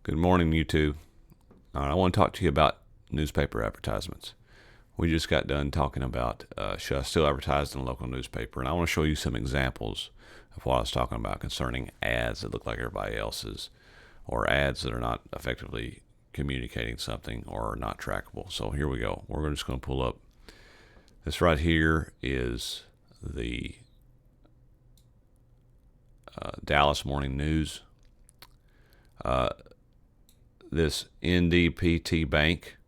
Good morning, YouTube. I want to talk to you about newspaper advertisements. We just got done talking about should I still advertise in a local newspaper, and I want to show you some examples of what I was talking about concerning ads that look like everybody else's, or ads that are not effectively communicating something or are not trackable. So here we go. We're just going to pull up. This right here is the Dallas Morning News. This NDPT Bank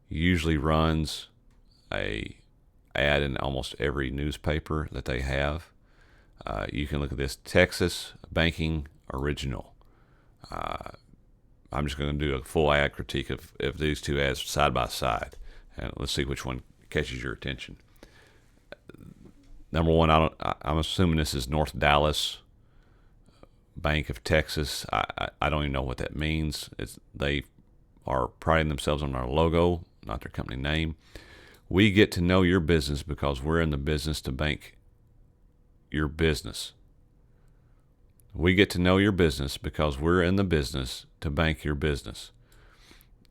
usually runs a ad in almost every newspaper that they have. You can look at this Texas Banking Original. I'm just going to do a full ad critique of these two ads side by side, and let's see which one catches your attention. Number one, I'm assuming this is North Dallas Bank of Texas. I don't even know what that means. They are priding themselves on their logo, not their company name. We get to know your business because we're in the business to bank your business. We get to know your business because we're in the business to bank your business.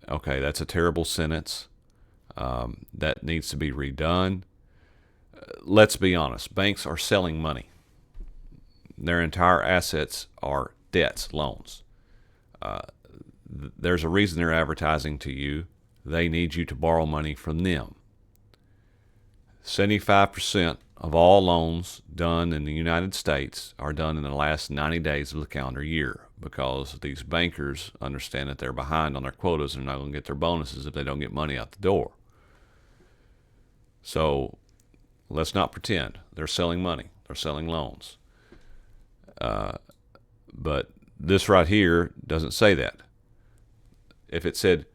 Okay, that's a terrible sentence. That needs to be redone. Let's be honest. Banks are selling money. Their entire assets are debts, loans. There's a reason they're advertising to you. They need you to borrow money from them. 75% of all loans done in the United States are done in the last 90 days of the calendar year because these bankers understand that they're behind on their quotas and they're not going to get their bonuses if they don't get money out the door. So let's not pretend. They're selling money. They're selling loans. But this right here doesn't say that. If it said,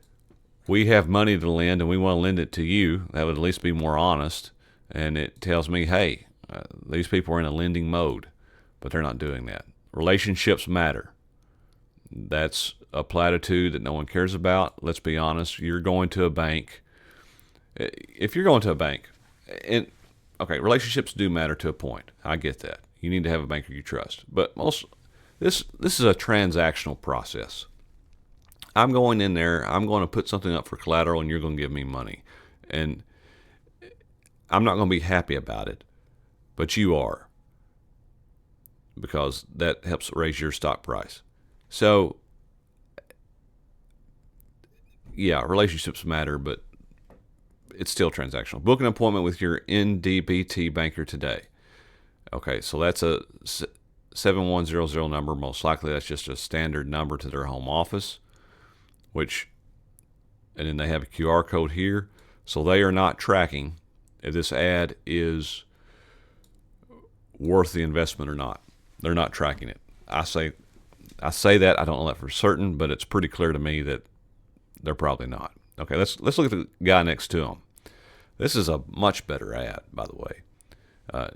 we have money to lend and we want to lend it to you, that would at least be more honest. And it tells me, hey, these people are in a lending mode, but they're not doing that. Relationships matter. That's a platitude that no one cares about. Let's be honest. You're going to a bank. If you're going to a bank, and okay, relationships do matter to a point. I get that. You need to have a banker you trust. But this is a transactional process. I'm going in there, I'm going to put something up for collateral, and you're going to give me money. And I'm not going to be happy about it, but you are, because that helps raise your stock price. So, yeah, relationships matter, but it's still transactional. Book an appointment with your NDPT banker today. Okay, so that's a 7100 number. Most likely that's just a standard number to their home office, and then they have a QR code here. So they are not tracking if this ad is worth the investment or not. They're not tracking it. I say that, I don't know that for certain, but it's pretty clear to me that they're probably not. Okay, let's look at the guy next to him. This is a much better ad, by the way.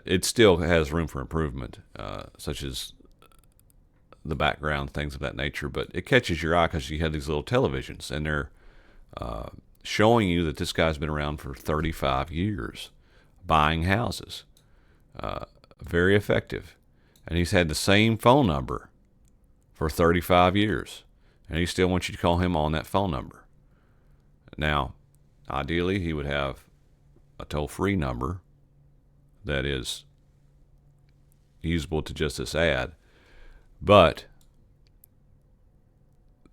It still has room for improvement, such as the background, things of that nature, but it catches your eye because you have these little televisions, and they're showing you that this guy's been around for 35 years, buying houses. Very effective. And he's had the same phone number for 35 years, and he still wants you to call him on that phone number. Now, ideally, he would have a toll-free number that is usable to just this ad. But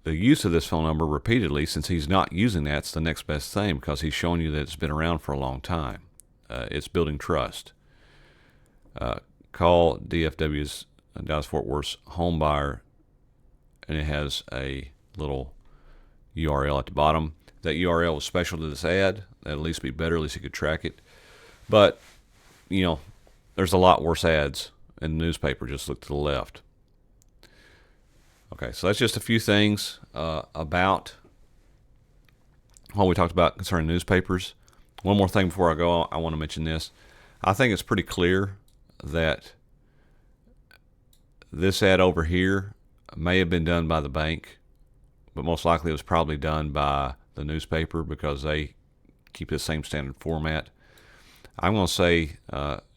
the use of this phone number repeatedly, since he's not using that, it's the next best thing because he's showing you that it's been around for a long time. It's building trust. Call DFW's, Dallas-Fort Worth's home buyer, and it has a little URL at the bottom. That URL was special to this ad. That'd at least be better. At least you could track it. But there's a lot worse ads in the newspaper. Just look to the left. Okay, so that's just a few things about what we talked about concerning newspapers. One more thing before I go, I want to mention this. I think it's pretty clear that this ad over here may have been done by the bank, but most likely it was probably done by the newspaper because they keep the same standard format. I'm going to say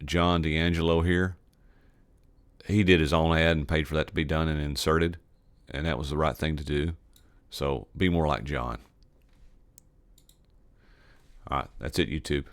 John D'Angelo here, he did his own ad and paid for that to be done and inserted. and that was the right thing to do. So be more like John. All right, that's it, YouTube.